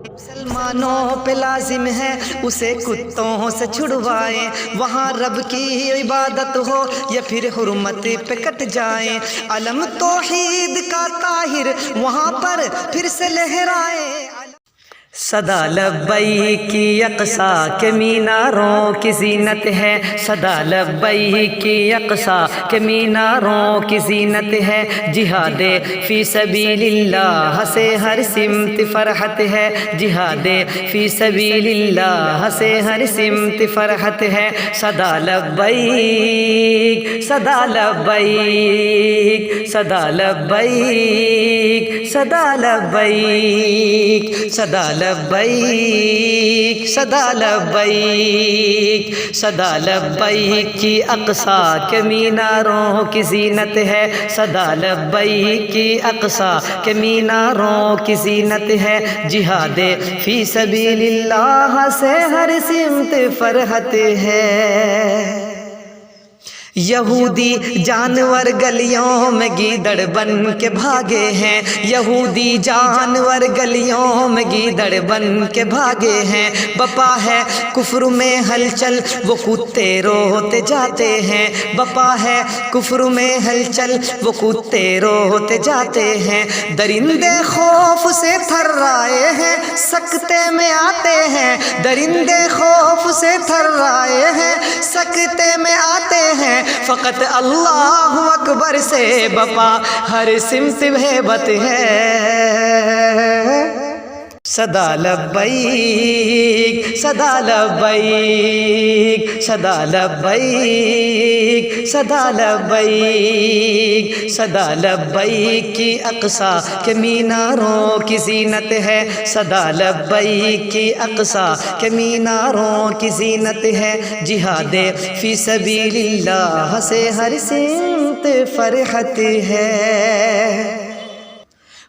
مسلمانوں پہ لازم ہے اسے کتوں سے چھڑوائیں، وہاں رب کی عبادت ہو یا پھر حرمت پہ کٹ جائیں، علم توحید کا طاہر وہاں پر پھر سے لہرائے۔ صدا لبیک کی یقصا کے میناروں کی زینت ہے، صدا لبیک کی یقصا کے میناروں کی زینت ہے، جہاد فی سبیل اللہ سے ہر سمت فرحت ہے، جہاد فی سبیل اللہ سے ہر سمت فرحت ہے۔ صدا لبیک صدا لبیک صدا لبیک صدا لبیک صدا لبیک صدا لبیک صدا لبیک کی اقصا کے میناروں کی زینت ہے، صدا لبیک کی اقصا کے میناروں کی زینت ہے، جہاد فی سبیل اللہ سے ہر سمت فرحت ہے۔ یہودی جانور گلیوں میں گیدڑ بن کے بھاگے ہیں، یہودی جانور گلیوں میں گیدڑ بن کے بھاگے ہیں، بپا ہے کفر میں ہلچل وہ کتے روتے جاتے ہیں، بپا ہے کفر میں ہلچل وہ کتے روتے جاتے ہیں، درندے خوف سے تھرائے ہیں سکتے میں آتے ہیں، درندے خوف سے تھرائے ہیں سکتے میں آتے ہیں، فقط اللہ اکبر سے بپا ہر سمت ہیبت ہے۔ صدا لبیک صدا لبیک صدا لبیک صدا لبیک صدا لبیک کی اقصا کے میناروں کی زینت ہے، صدا لبیک کی اقصا کے میناروں کی زینت ہے، جہاد فی سبیل اللہ سے ہر سمت فرحت ہے۔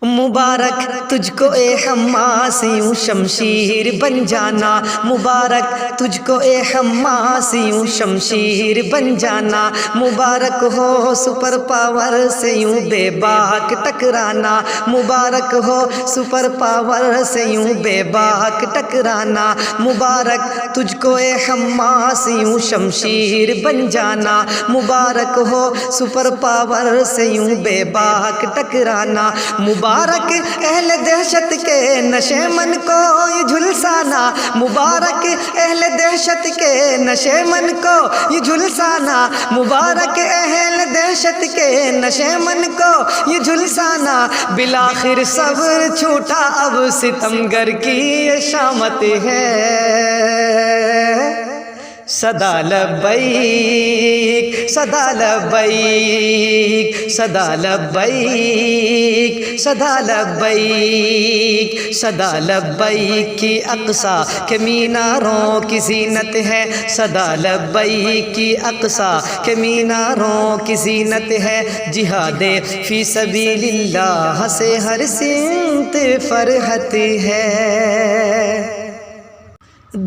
مبارک تجھ کو اے حماس یوں شمشیر بن جانا، مبارک تجھ کو اے حماس یوں شمشیر بن جانا، مبارک ہو سپر پاور سے یوں بے باک ٹکرانا، مبارک ہو سپر پاور سے یوں بے باک ٹکرانا، مبارک تجھ کو اے حماس یوں شمشیر بن جانا، مبارک ہو سپر پاور سے یوں بے باک ٹکرانا، مبارک اہل دہشت کے نشے من کو یہ جھلسانا، مبارک اہل دہشت کے نشے من کو یہ جھلسانا، مبارک اہل دہشت کے نشے من کو یہ جھلسانا، بالآخر صبر چھوٹا اب ستمگر کی یہ شامت ہے۔ صدا لبیک صدا لبیک صدا لبیک صدا لبیک صدا لبیک کی اقصا کے میناروں کی زینت ہے، صدا لبیک کی اقصا کے میناروں کی زینت ہے، جہاد فی سبیل اللہ سے ہر سمت فرحت ہے۔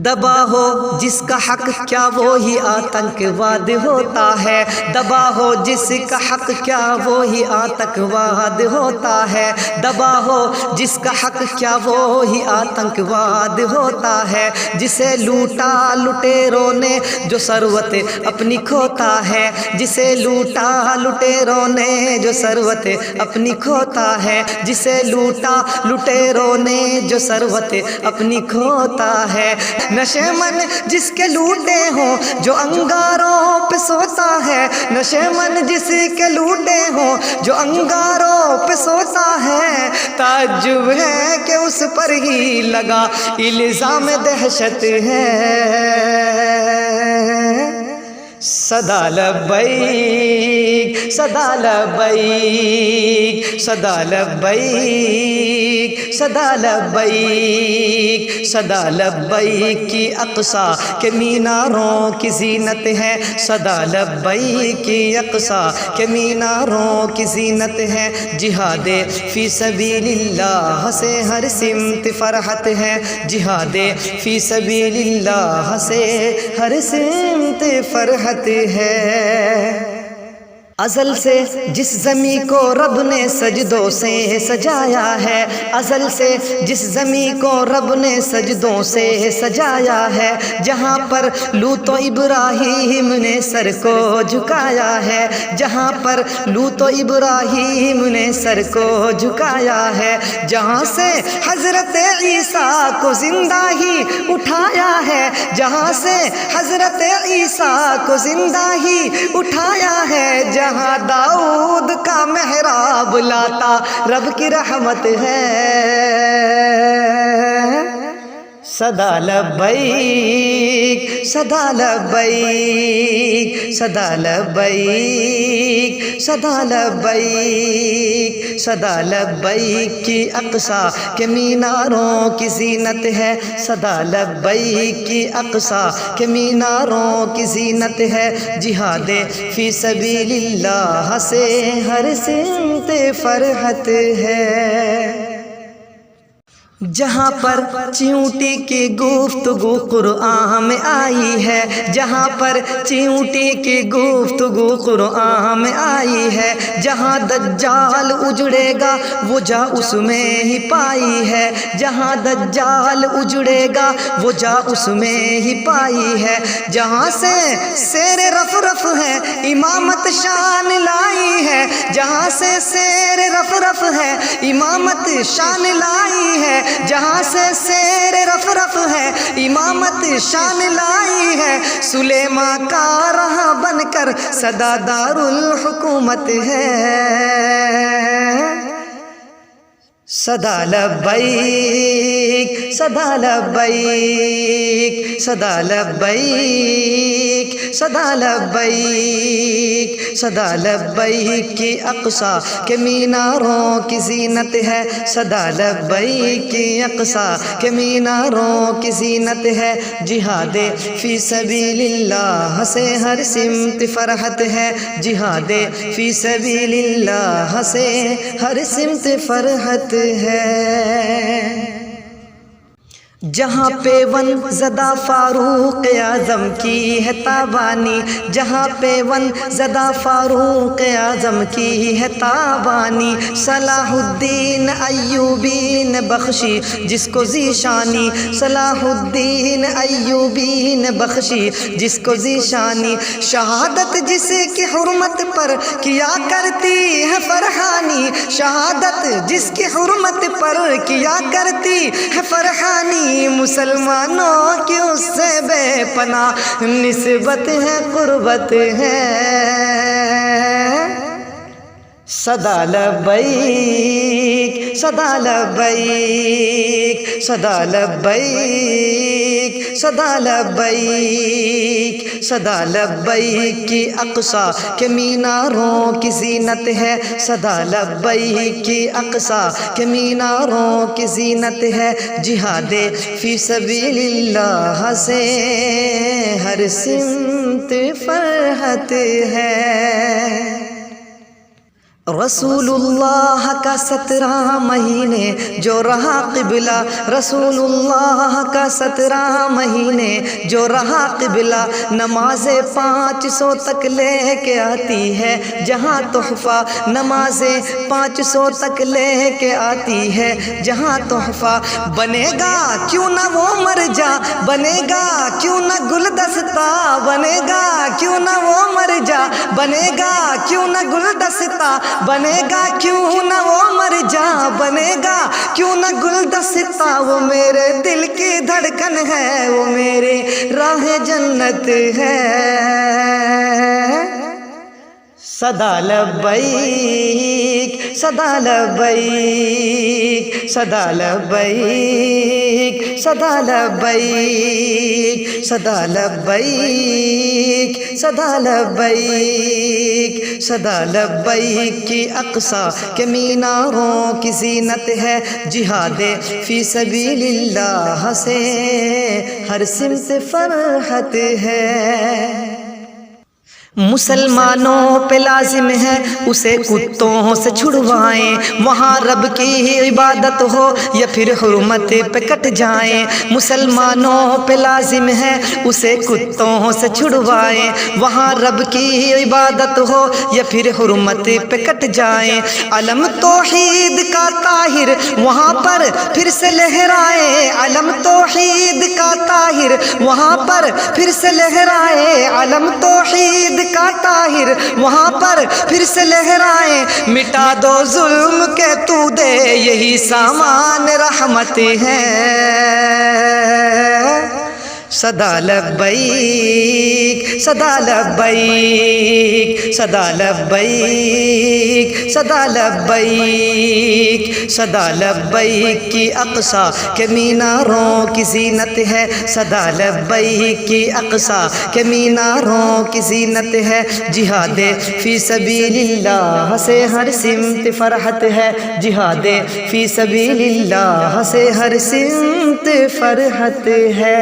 دبا ہو جس کا حق کیا وہی آتنکواد ہوتا ہے، دبا ہو جس کا حق کیا وہی آتنکواد ہوتا ہے، دبا ہو جس کا حق کیا وہی آتنکواد ہوتا ہے، جسے لوٹا لٹیروں نے جو ثروت اپنی کھوتا ہے، جسے لوٹا لٹیروں نے جو ثروت اپنی کھوتا ہے، جسے لوٹا لٹیروں نے جو ثروت اپنی کھوتا ہے، نشے من جس کے لوٹے ہوں جو انگاروں پہ سوتا ہے، نشے من جس کے لوٹے ہوں جو انگاروں پہ سوتا ہے، تعجب ہے کہ اس پر ہی لگا الزام دہشت ہے۔ صدا لبیک صدا لبیک صدا لبیک صدا لبیک صدا لبیک کی اقصا کے میناروں کی زینت ہے، صدا لبیک کی اقصا کے میناروں کی زینت ہے، جہاد فی سبیل اللہ سے ہر سمت فرحت ہے، جہاد فی سبیل اللہ سے ہر سمت فرحت ہے۔ ازل سے جس زمیں کو رب نے سجدوں سے سجایا ہے، ازل سے جس زمیں کو رب نے سجدوں سے سجایا ہے، جہاں پر لوط و ابراہیم نے سر کو جھکایا ہے، جہاں پر لوط و ابراہیم نے سر کو جھکایا ہے، جہاں سے حضرت عیسیٰ کو زندہ ہی اٹھایا ہے، جہاں سے حضرت عیسیٰ کو زندہ ہی اٹھایا ہے، جہاں داؤد کا محراب لاتا رب کی رحمت ہے۔ صدا لبیک صدا لبیک صدا لبیک صدا لبیک صدا لبیک کی اقصی کے میناروں کی زینت ہے، صدا لبیک کی اقصی کے میناروں کی زینت ہے، جہاد فی سبیل اللہ سے ہر سمت فرحت ہے۔ جہاں پر چیونٹی کی گفتگو قرآن میں آئی ہے، جہاں پر چیونٹی کی گفتگو قرآن میں آئی ہے، جہاں دجال اجڑے گا وہ جا اس میں ہی پائی ہے، جہاں دجال اجڑے گا وہ جا اس میں ہی پائی ہے، جہاں سے سیر رف رف ہے امامت شان لائی ہے، جہاں سے سیر رف رف ہے امامت شان لائی ہے، جہاں سے سیر رف رف ہے امامت شان لائی ہے، سلیمان کا رہا بن کر صدا دار الحکومت ہے۔ صدا لبیک صدا لبیک صدا لبیک صدا لبیک صدا لبیک کی اقصی کے میناروں کی زینت ہے، صدا لبیک کی اقصی کے میناروں کی زینت ہے، جہاد فی سبیل اللہ سے ہر سمت فرحت ہے، جہاد فی سبیل اللہ سے ہر سمت فرحت ہے۔ جہاں پہ ون زدہ فاروق اعظم کی ہے تابانی، جہاں پہ ون زدہ فاروق اعظم کی ہے تابانی، صلاح الدین ایوبی نے بخشی جس کو ذیشانی، صلاح الدین ایوبی نے بخشی جس کو ذیشانی، شہادت جس کی حرمت پر کیا کرتی ہے فرحانی، شہادت جس کی حرمت پر کیا کرتی ہے فرحانی، مسلمانوں کی اس سے بے پناہ نسبت ہے قربت ہے۔ صدا لبیک صدا لبیک صدا لبیک صدا لبیک صدا لبیک کی اقصی کے میناروں کی زینت ہے، صدا لبیک کی اقصی کے میناروں کی زینت ہے، جہاد فی سبیل اللہ سے ہر سمت فرحت ہے۔ رسول اللہ کا 17 مہینے جو رہا قبلہ، رسول اللہ کا 17 مہینے جو رہا قبلہ، نماز 500 تک لے کے آتی ہے جہاں تحفہ، نماز 500 تک لے کے آتی ہے جہاں تحفہ، بنے گا کیوں نہ وہ مر جا، بنے گا کیوں نہ گلدستہ، بنے گا کیوں نہ وہ مر جا، بنے گا کیوں نہ گلدستہ، بنے گا کیوں نہ وہ مر جا، بنے گا کیوں نہ گلدستہ، وہ میرے دل کی دھڑکن ہے، وہ میرے راہ جنت ہے۔ صدا لبیک صدا لبیک صدا لبیک صدا لبیک صدا لبیک صدا لبیک صدا لبیک کی اقصی کے میناروں کی زینت ہے، جہاد فی سبیل اللہ سے ہر سمت فرحت ہے۔ مسلمانوں پہ لازم ہے اسے کتوں سے چھڑوائیں، وہاں رب کی عبادت ہو یا پھر حرمت پہ کٹ جائیں۔ مسلمانوں پہ لازم ہے اسے کتوں سے چھڑوائیں، وہاں رب کی عبادت ہو یا پھر حرمت پہ کٹ جائیں۔ علم توحید کا طاہر وہاں پر پھر سے لہرائے، علم توحید کا طاہر وہاں پر پھر سے لہرائے، علم توحید کا طاہر وہاں پر پھر سے لہرائے۔ مٹا دو ظلم کے تو دے یہی سامان رحمت ہے، صدا لبیک صدا لبیک صدا لبیک صدا لبیک صدا لبیک کی اقصیٰ کے میناروں کی زینت ہے، صدا لبیک کی اقصیٰ کے میناروں کی زینت ہے۔ جہاد فی سبیل اللہ سے ہر سمت فرحت ہے، جہاد فی سبیل اللہ سے ہر سمت فرحت ہے۔